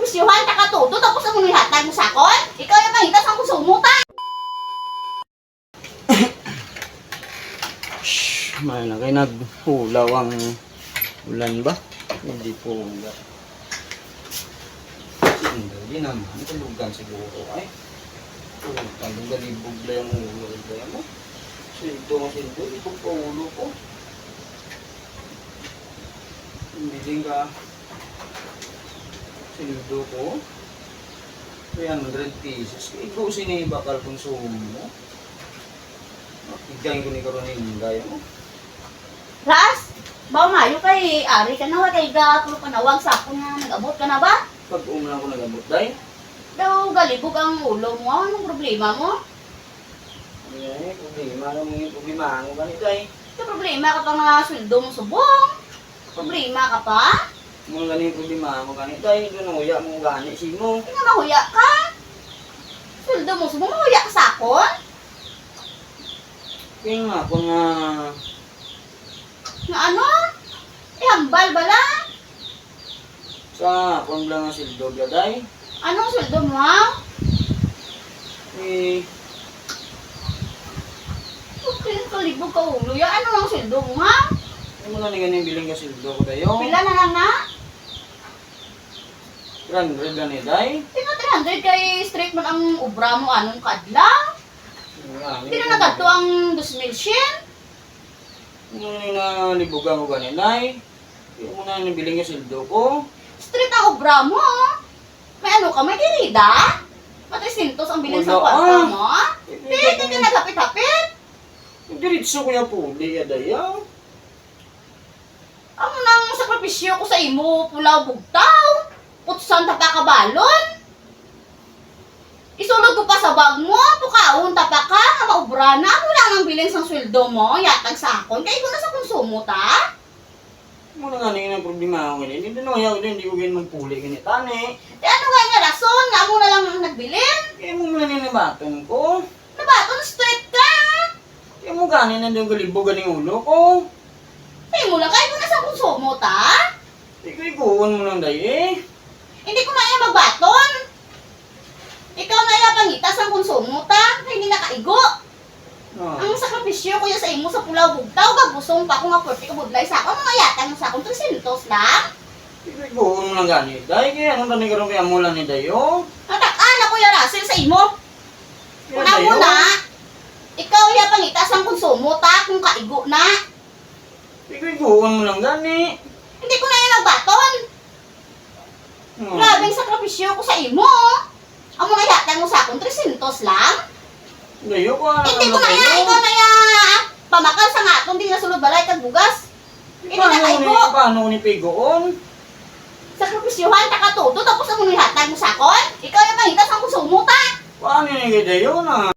sakripisyuhan ka katuto tapos ang nihatag mo sakon? Ikaw yung mangitas ang konsumo ta. Shhh, may na kayo naghulaw ang ulan ba? Hindi po hula. Hindi naman, tulugan siguro ay. Tulugan, galibog lang ang ulo mo. Sildo, ibog pa ulo ko. Hindi ka sildo ko. 300 pesos. Ikaw sinibakal konsumo mo. Makigay ko ni karoning gaya mo. Ras, ba mayo kay ari ka na wa kay gapulo ka nawag sa ako nga nag-abot ka na ba? Pag umulan ko nag-abot, day. Daw galibog ang ulo mo, anong problema mo? Ay, problema. Anong yung problema mo ganito ay? Ito problema ka pa nga sweldo mo subong. Problema ka pa? Mga ganito problema mo ganito ay. Doon ang uya mo gani sino. Hindi nga mahuya ka. Sweldo mo subong, mahuya ka sa akon? Kaya nga kung Nga ano? Hambal bala? sa kung lang ang sildo day. Anong sweldo mo ha? Eh, Okay, kalibog ka ulo ya. Ano lang sweldo mo ha? hindi mo na ni ganyan biling ka sildo ko tayo. Pila na lang na? 300 na ni day. Tingnan 300 kay straight man ang obra mo anong kadlaw. Hindi na nagadto ang 2,000 shin. Hindi na libugan ko ganyan day. Hindi mo na ni biling ka sildo ko. Straight ang obra mo. May ano ka, may kirida? Matrisintos ang bilhin sa Wala, kwarta mo? Hindi Hindi naghapit-hapit. diretso ko yung puli day. Amo nang sakripisyo ko sa imo, pulaw bugtaw. Putsan ta pa kabalon. Isulod ko pa sa bag mo, pukaon ta pa ka, nga maubra na. Amo lang ang bilhin sa sweldo mo, yatag sa akon. Kaya ko na sa konsumo ta. Muna nga na yung problema ko ganyan. Hindi na kaya hindi ko ganyan magpuli ganyan tani. Di ano nga nga rason, nga mo na lang ang nagbilin. Kaya mo muna ninabatong ko. Nabaton straight ka. Kaya mo ganin na yung galibog ganing ulo ko. Kaya mo lang, kaya ko na sa konsumo ta. Ikaw mo lang day eh. Hindi ko na iya magbaton. Ikaw na iya pangitas ang konsumo ta. Hindi na kaigo. Ah. Ang sakripisyo ko yan sa imo sa Pulau Bugtaw, gabusong pa ko nga 40 ka budlay sa akong mga yatang sa akong 300 lang. Ikaw mo lang ganit day. Kaya anong tani karoon kaya mula ni dayo. Natak-an ako yung Russell sa imo. Kaya Una mo na, ikaw iya pangitas ang konsumo ta kung kaigo na. Ikaw mo lang gani. Hindi ko na yan nagbaton. Grabing sakripisyo ko sa imo. Ang mga yatang mo sa akong 300 lang. Dayo ko Hindi ko na yan, ikaw na yan. Pamakal sa nga kung di na sulod balay kag bugas. Hindi na kaigo. Paano ko ni Pigoon? Sakripisyohan ka katuto tapos ang mga hatag mo sa akon. Ikaw yung pangitas ang konsumo ta. Paano yung dayo na?